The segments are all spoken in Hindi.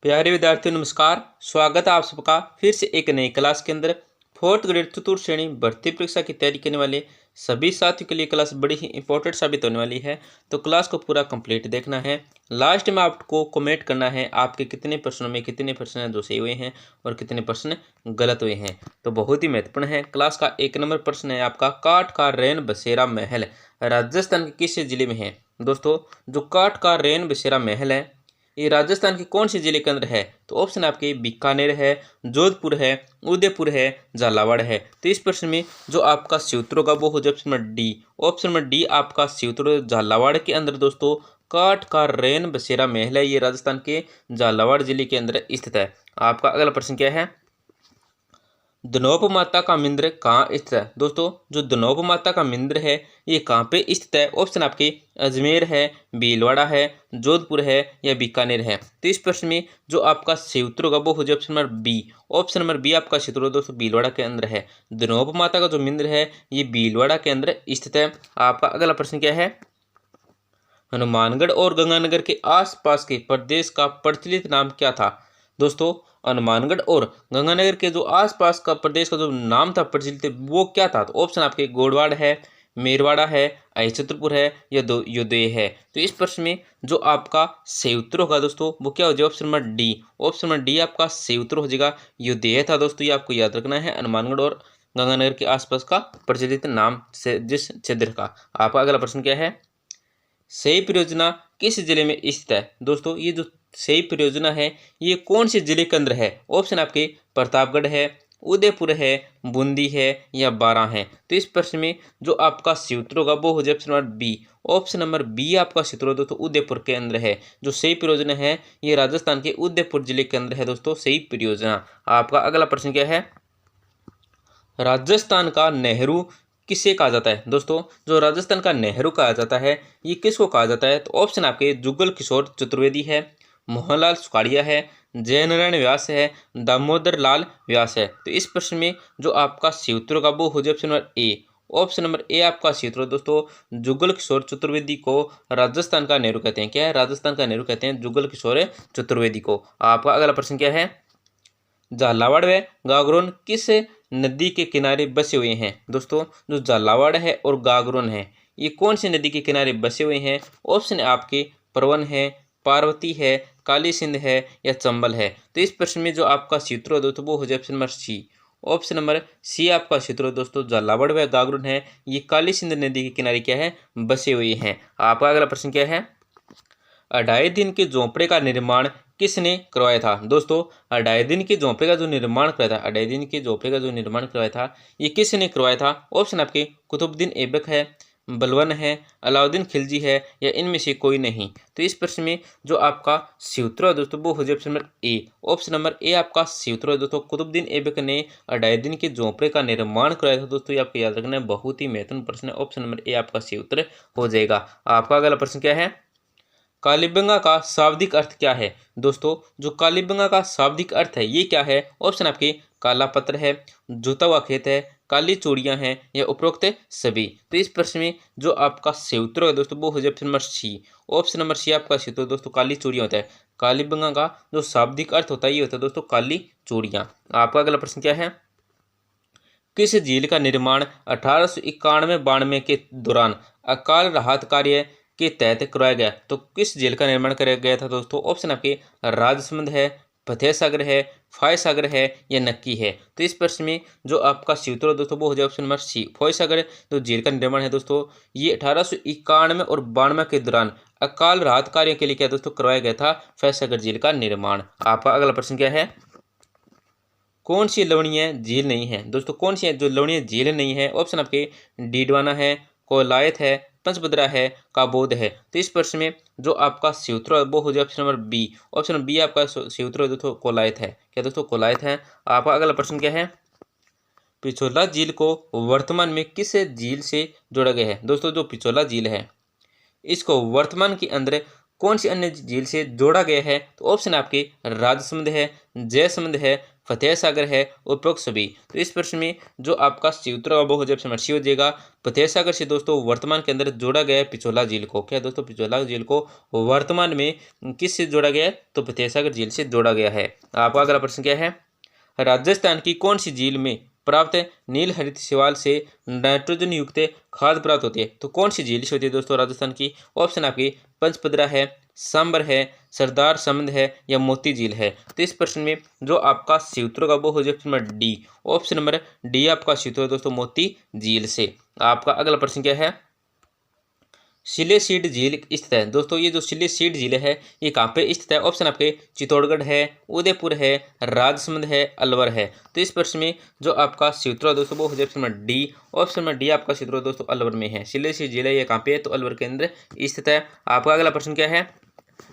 प्यारे विद्यार्थियों नमस्कार। स्वागत है आप सबका फिर से एक नई क्लास के अंदर। फोर्थ ग्रेड चतुर्थ श्रेणी भर्ती परीक्षा की तैयारी करने वाले सभी साथियों के लिए क्लास बड़ी ही इंपॉर्टेंट साबित होने वाली है, तो क्लास को पूरा कंप्लीट देखना है। लास्ट में आपको कमेंट करना है आपके कितने प्रश्नों में कितने प्रश्न जो सही हुए हैं और कितने प्रश्न गलत हुए हैं। तो बहुत ही महत्वपूर्ण है। क्लास का 1 नंबर प्रश्न है आपका, काठ का रैन बसेरा महल राजस्थान के किस जिले में है। दोस्तों, जो काठ का रैन बसेरा महल है ये राजस्थान के कौन से जिले के अंदर है। तो ऑप्शन आपके बीकानेर है, जोधपुर है, उदयपुर है, झालावाड़ है। तो इस प्रश्न में जो आपका सही उत्तर होगा वो हो जाए option number D. Option number D आपका सही उत्तर। झालावाड़ के अंदर दोस्तों काठ का रैन बसेरा महल है, ये राजस्थान के झालावाड़ जिले के अंदर स्थित है। आपका अगला प्रश्न क्या है, धनोप माता का मंदिर कहाँ स्थित है। दोस्तों, जो धनोप माता का मंदिर है ये कहाँ पे स्थित है। ऑप्शन आपके अजमेर है, भीलवाड़ा है, जोधपुर है या बीकानेर है। तो इस प्रश्न में जो आपका सही उत्तर होगा वो हो जाए option number B. Option number B आपका सही उत्तर दोस्तों भीलवाड़ा के अंदर है। धनोप माता का जो मंदिर है ये भीलवाड़ा के अंदर स्थित है। आपका अगला प्रश्न क्या है, हनुमानगढ़ और गंगानगर के आसपास के प्रदेश का प्रचलित नाम क्या था। दोस्तों, हनुमानगढ़ और गंगानगर के जो आसपास का प्रदेश का जो नाम था प्रचलित वो क्या था। तो ऑप्शन आपके गोड़वाड़ है, मेरवाड़ा है, अहिछत्रपुर है या योदय है। तो इस प्रश्न में जो आपका सही उत्तर होगा दोस्तों वो क्या हो जाएगा, option number D. Option number D आपका सही उत्तर हो जाएगा, योदय था। दोस्तों, ये आपको याद रखना है, हनुमानगढ़ और गंगानगर के आसपास का प्रचलित नाम से जिस क्षेत्र का। आपका अगला प्रश्न क्या है, सही परियोजना किस जिले में स्थित है। दोस्तों, ये जो सही परियोजना है ये कौन से जिले के अंदर है। ऑप्शन आपके प्रतापगढ़ है, उदयपुर है, बूंदी है या बारां है। तो इस प्रश्न में जो आपका सही उत्तर होगा वो हो जाए option number B. Option number B आपका सही उत्तर होगा दोस्तों, उदयपुर के अंदर है। जो सही परियोजना है ये राजस्थान के उदयपुर जिले के अंदर है दोस्तों, सही परियोजना। आपका अगला प्रश्न क्या है, राजस्थान का नेहरू किसे कहा जाता है। दोस्तों, जो राजस्थान का नेहरू कहा जाता है ये किसको कहा जाता है। तो ऑप्शन आपके जुगल किशोर चतुर्वेदी है, मोहनलाल सुखाड़िया है, जयनारायण व्यास है, दामोदर लाल व्यास है। तो इस प्रश्न में जो आपका सही उत्तर होगा वो हो जाए option number A. Option number A आपका सही उत्तर दोस्तों, जुगल किशोर चतुर्वेदी को राजस्थान का नेहरू कहते हैं। क्या है, राजस्थान का नेहरू कहते हैं जुगल किशोर चतुर्वेदी को। आपका अगला प्रश्न क्या है, झालावाड़ व गागरोन किस नदी के किनारे बसे हुए हैं। दोस्तों, जो झालावाड़ है और गागरोन है ये कौन सी नदी के किनारे बसे हुए हैं। ऑप्शन आपके परवन है, पार्वती है, काली सिंध है या चंबल है। तो इस प्रश्न में जो आपका सूत्र है दोस्तों वो हो जाए option number C. Option number C आपका सूत्र दोस्तों, झालावाड़ व गागरोन है ये काली सिंध नदी के किनारे क्या है, बसे हुए हैं। आपका अगला प्रश्न क्या है, 2.5 दिन के झोंपड़े का निर्माण किसने करवाया था। दोस्तों, 2.5 दिन के झोंपड़े का जो निर्माण करवाया था, 2.5 दिन के झोंपड़े का जो निर्माण करवाया था ये किसने करवाया था। ऑप्शन आपके कुतुबुद्दीन ऐबक है, बलवन है, अलाउद्दीन खिलजी है या इनमें से कोई नहीं। तो इस प्रश्न में जो आपका सही उत्तर है दोस्तों वो हो जाए option number A. Option number A आपका सही उत्तर है दोस्तों, कुतुबुद्दीन ऐबक ने 2.5 दिन के झोंपड़े का निर्माण करवाया था। दोस्तों, ये आपको याद रखना है, बहुत ही महत्वपूर्ण प्रश्न है। ऑप्शन नंबर ए आपका सही उत्तर हो जाएगा। आपका अगला प्रश्न क्या है, कालीबंगा का शाब्दिक अर्थ क्या है। दोस्तों, जो कालीबंगा का शाब्दिक अर्थ है ये क्या है। ऑप्शन आपके काला पत्थर है, जुता हुआ खेत है, काली चूड़ियां हैं या उपरोक्त सभी। तो इस प्रश्न में जो आपका सही उत्तर है दोस्तों वो हो जाए option number C. Option number C आपका सही उत्तर दोस्तों, काली चूड़ियां होता है। कालीबंगा का जो शाब्दिक अर्थ होता है ये होता है दोस्तों काली चूड़ियां। आपका अगला प्रश्न क्या है, किस झील का निर्माण 1891-92 के दौरान अकाल राहत कार्य के तहत करवाया गया। तो किस झील का निर्माण कराया गया था दोस्तों। ऑप्शन आपके राजसमंद है, फतेह सागर है, फॉय सागर है या नक्की है। तो इस प्रश्न में जो आपका सही उत्तर है दोस्तों वो हो जाए ऑप्शन नंबर सी। फॉय सागर जो झील का निर्माण है दोस्तों ये 1891 और 92 के दौरान अकाल राहत कार्य के लिए क्या दोस्तों करवाया गया था, फॉय सागर झील का निर्माण। आपका अगला प्रश्न क्या है, कौन सी लवणीय झील नहीं है। दोस्तों, कौन सी जो लवणीय झील नहीं है। ऑप्शन आपके डीडवाना है, कोलायत है, पंचभद्रा है, काबोद है। तो इस प्रश्न में जो आपका सही उत्तर है वो हो जाए option number B. Option number B आपका सही उत्तर दोस्तों कोलायत है। क्या दोस्तों, कोलायत है। आपका अगला प्रश्न क्या है, पिछोला झील को वर्तमान में किस झील से जोड़ा गया है। दोस्तों, जो पिछोला झील है इसको वर्तमान के अंदर कौन सी अन्य झील से जोड़ा गया है। तो ऑप्शन आपके राजसमंद है, जयसमंद है, फतेह सागर है, उपरोक्त सभी। तो इस प्रश्न में जो आपका सी उत्तर का बहु ऑप्शन नंबर सी हो जाएगा। फतेह सागर से दोस्तों वर्तमान के अंदर जोड़ा गया है पिछोला झील को। क्या दोस्तों, पिछोला झील को वर्तमान में किससे जोड़ा गया है? तो फतेह सागर झील से जोड़ा गया है। आपका अगला प्रश्न क्या है? राजस्थान की कौन सी झील में प्राप्त नील हरित शैवाल से नाइट्रोजन युक्त खाद प्राप्त होती है? तो कौन सी झील से होती है दोस्तों राजस्थान की? ऑप्शन आपकी पंचपदरा है, सांबर है, सरदार समंद है या मोती झील है। तो इस प्रश्न में जो आपका सी उत्तर का वो हो जाए option number D. Option number D आपका सी उत्तर दोस्तों मोती झील से। आपका अगला प्रश्न क्या है? सिलेसीड झील स्थित है। दोस्तों ये जो सिलेसीड झील है ये कहाँ पे स्थित है? ऑप्शन आपके चित्तौड़गढ़ है, उदयपुर है, राजसमंद है, अलवर है। तो इस प्रश्न में जो आपका सी उत्तर है दोस्तों वो हो जाए option number D. Option number D आपका सी उत्तर दोस्तों अलवर में है। सिलेसीड झील है ये कहाँ पे है? तो अलवर के अंदर स्थित है। आपका अगला प्रश्न क्या है?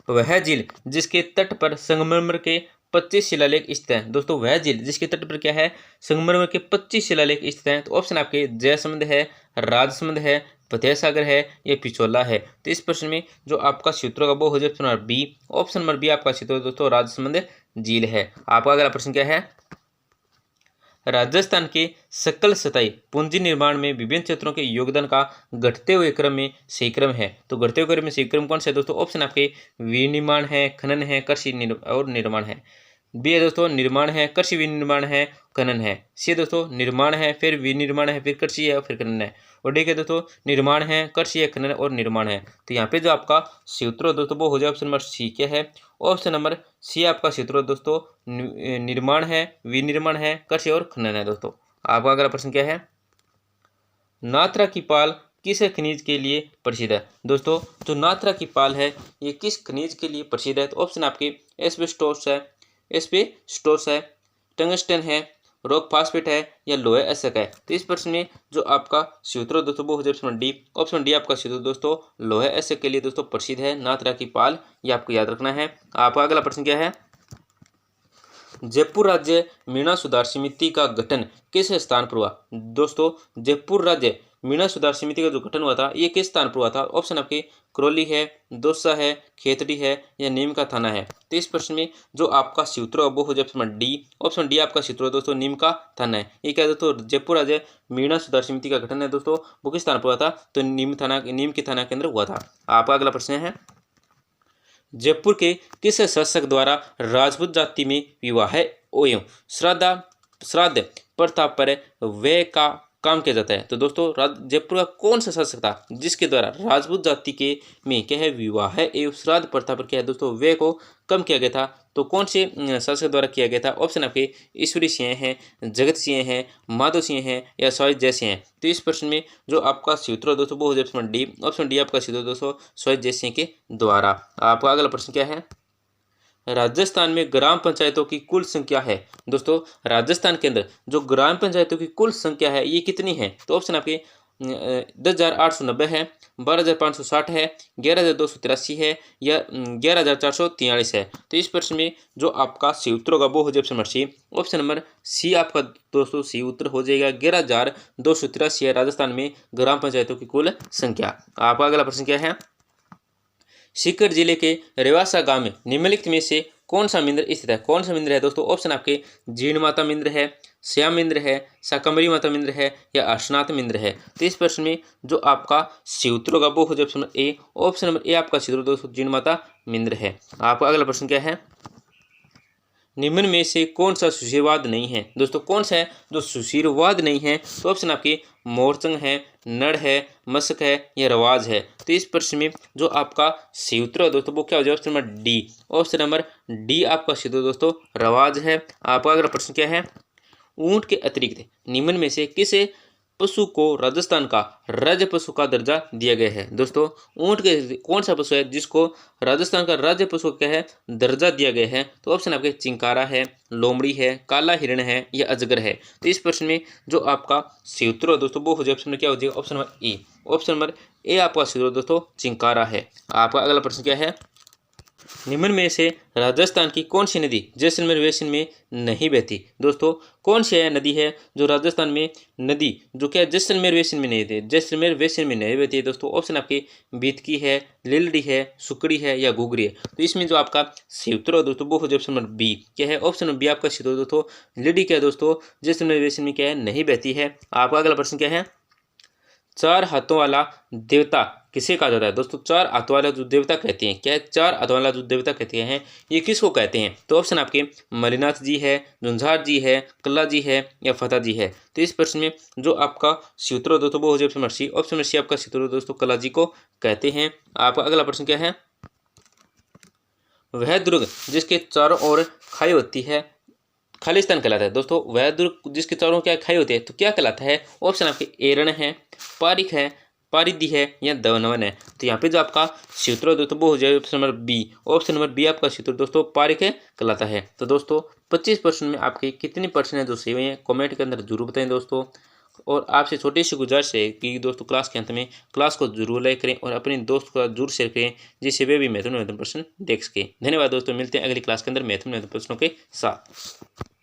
वह झील जिसके तट पर संगमरमर के 25 शिलालेख स्थित हैं। दोस्तों वह झील जिसके तट पर क्या है? संगमरमर के 25 शिलालेख स्थित हैं। तो ऑप्शन आपके जयसमंद है, राजसमंद है, फतेह सागर है, ये पिछोला है। तो इस प्रश्न में जो आपका सूत्रों का वो हो जाए option number B. Option number B आपका सूत्र दोस्तों राजसमंद झील है। आपका अगला प्रश्न क्या है? राजस्थान के सकल सतही पूंजी निर्माण में विभिन्न क्षेत्रों के योगदान का घटते हुए क्रम में सही क्रम है। तो घटते हुए क्रम में सही क्रम कौन सा है दोस्तों? ऑप्शन आपके विनिर्माण है, खनन है, कृषि और निर्माण है। बी है दोस्तों निर्माण है, कृषि विनिर्माण है, खनन है। सी दोस्तों निर्माण है, फिर विनिर्माण है, फिर कृषि है और फिर खनन है। और डी है दोस्तों निर्माण है, कृषि है, खनन और निर्माण है। तो यहाँ पे जो आपका सूत्र दोस्तों वो हो जाए ऑप्शन नंबर सी क्या है? ऑप्शन नंबर सी आपका सूत्र दोस्तों निर्माण है, विनिर्माण है, कृषि और खनन है। दोस्तों आपका अगला प्रश्न क्या है? नाथरा की पाल किस खनिज के लिए प्रसिद्ध है? दोस्तों जो नाथरा की पाल है ये किस खनिज के लिए प्रसिद्ध है? तो ऑप्शन आपके एस्बेस्टोस है, टंगस्टन है, रॉक फास्फेट है या लोहे एसिड है। तो इस प्रश्न में जो आपका सूत्र दोस्तों वो हो जाए ऑप्शन डी। ऑप्शन डी आपका सूत्र दोस्तों लोहे एसिड के लिए दोस्तों प्रसिद्ध है नाथरा की पाल, ये आपको याद रखना है। आपका अगला प्रश्न क्या है? जयपुर राज्य मीणा सुधार समिति का गठन किस स्थान पर हुआ? दोस्तों जयपुर राज्य मीणा सुधार समिति का जो गठन हुआ था ये किस स्थान पर हुआ था? ऑप्शन आपके करौली है, दौसा है, खेतड़ी है या नीम का थाना है। तो इस प्रश्न में जो आपका सूत्र वो हो जाए ऑप्शन डी। ऑप्शन डी आपका सूत्र दोस्तों नीम का थाना है। ये क्या है दोस्तों? जयपुर राज्य मीणा सुधार समिति का गठन है दोस्तों वो किस स्थान पर हुआ था? तो नीम के थाना के अंदर हुआ था। आपका अगला प्रश्न है जयपुर के किस शासक द्वारा राजपूत जाति में विवाह एवं श्राद्ध प्रथा पर व्यय का काम किया जाता है? तो दोस्तों जयपुर का कौन सा शासक था जिसके द्वारा राजपूत जाति के में क्या है विवाह एवं श्राद्ध प्रथा पर क्या है दोस्तों व्यय को कम किया गया था? तो कौन से शासक द्वारा किया गया था? ऑप्शन आपके ईश्वरी सिंह हैं, जगत सिंह हैं, माधव सिंह हैं या स्वायत्त जय सिंह हैं। तो इस प्रश्न में जो आपका सूत्र दोस्तों वो हो जाए ऑप्शन डी। ऑप्शन डी आपका सूत्र दोस्तों स्वायत्त जय सिंह के द्वारा। आपका अगला प्रश्न क्या है? राजस्थान में ग्राम पंचायतों की कुल संख्या है। दोस्तों राजस्थान के अंदर जो ग्राम पंचायतों की कुल संख्या है ये कितनी है? तो ऑप्शन आपके 10,890 है, 12,560 है, 11,283 है या 11,443 है। तो इस प्रश्न में जो आपका सी उत्तर होगा वो हो जाए option number C. Option number C आपका दोस्तों सी उत्तर हो जाएगा 11,283 है राजस्थान में ग्राम पंचायतों की कुल संख्या। आपका अगला प्रश्न क्या है? सीकर जिले के रेवासा गांव में निम्नलिखित में से कौन सा मंदिर स्थित है? कौन सा मंदिर है दोस्तों? ऑप्शन आपके जीण माता मंदिर है, श्याम मंदिर है, शाकंभरी माता मंदिर है या अर्शनाथ मंदिर है। तो इस प्रश्न में जो आपका सी उत्तर होगा वो हो जाए option A. Option number A आपका सी उत्तर दोस्तों जीण माता मंदिर है। आपका अगला प्रश्न क्या है? निम्न में से कौन सा सुशीरवाद नहीं है? दोस्तों कौन सा है जो सुशीरवाद नहीं है? तो ऑप्शन आपके मोरचंग है, नड़ है, मशक है या रवाज है। तो इस प्रश्न में जो आपका सी उत्तर है दोस्तों वो क्या हो जाए? Option number D. Option number D आपका सी उत्तर दोस्तों रवाज है। आपका अगला प्रश्न क्या है? ऊंट के अतिरिक्त निम्न में से किसे पशु को राजस्थान का राज्य पशु का दर्जा दिया गया है? दोस्तों ऊंट के कौन सा पशु है जिसको राजस्थान का राज्य पशु क्या है दर्जा दिया गया है? तो ऑप्शन आपके चिंकारा है, लोमड़ी है, काला हिरण है या अजगर है। तो इस प्रश्न में जो आपका सी उत्तर है दोस्तों वो हो जाए ऑप्शन में क्या हो जाएगा? Option number A. Option number A आपका सी उत्तर दोस्तों चिंकारा है। आपका अगला प्रश्न क्या है? निम्न में से राजस्थान की कौन सी नदी जैसलमेर बेसिन में नहीं बहती? दोस्तों कौन सी नदी है जो राजस्थान में नदी जो क्या जैसलमेर बेसिन में नहीं बहती, जैसलमेर बेसिन में नहीं बहती है? दोस्तों ऑप्शन आपके बीतकी है, लिलडी है, सुकड़ी है या घुघरी है। तो इसमें जो आपका सही उत्तर हो दोस्तों वो हो जाए ऑप्शन नंबर बी। क्या है? ऑप्शन नंबर बी आपका सही उत्तर दोस्तों। लिलडी क्या है दोस्तों जैसलमेर बेसिन में क्या है नहीं बहती है। आपका अगला प्रश्न क्या है? चार हाथों वाला देवता किसे कहा जाता है? दोस्तों चार हाथों वाला जो देवता कहते हैं, क्या है? चार हाथों वाला जो देवता कहते हैं ये किसको कहते हैं? तो ऑप्शन आपके मलिनाथ जी है, झुंझार जी है, कल्ला जी है या फतेह जी है। तो इस प्रश्न में जो आपका सूत्र हो दोस्तों वो हो जाए option number C. Option number C आपका सूत्र हो दोस्तों कल्ला जी को कहते हैं। आपका अगला प्रश्न क्या है? वह दुर्ग जिसके चारों ओर खाई होती है खालिस्तान कहलाता है। दोस्तों वह दुर्ग जिसके चारों क्या खाई होती है तो क्या कहलाता है? ऑप्शन आपके एरण है, पारिक है, पारिधि है या दनवन है। तो यहाँ पे जो आपका सूत्र दोस्तों वो हो जाए option number B. Option number B आपका सूत्र दोस्तों पारिक है कहलाता है। तो दोस्तों 25% में आपके कितनी परसेंट है जो सही हुए हैं कमेंट के अंदर जरूर बताएं दोस्तों। और आपसे छोटी सी गुजारिश है कि दोस्तों क्लास के अंत में क्लास को जरूर लाइक करें और अपने दोस्त को जरूर शेयर करें जिससे वे भी महत्वपूर्ण प्रश्न देख सकें। धन्यवाद दोस्तों, मिलते हैं अगली क्लास के अंदर महत्वपूर्ण प्रश्नों के साथ।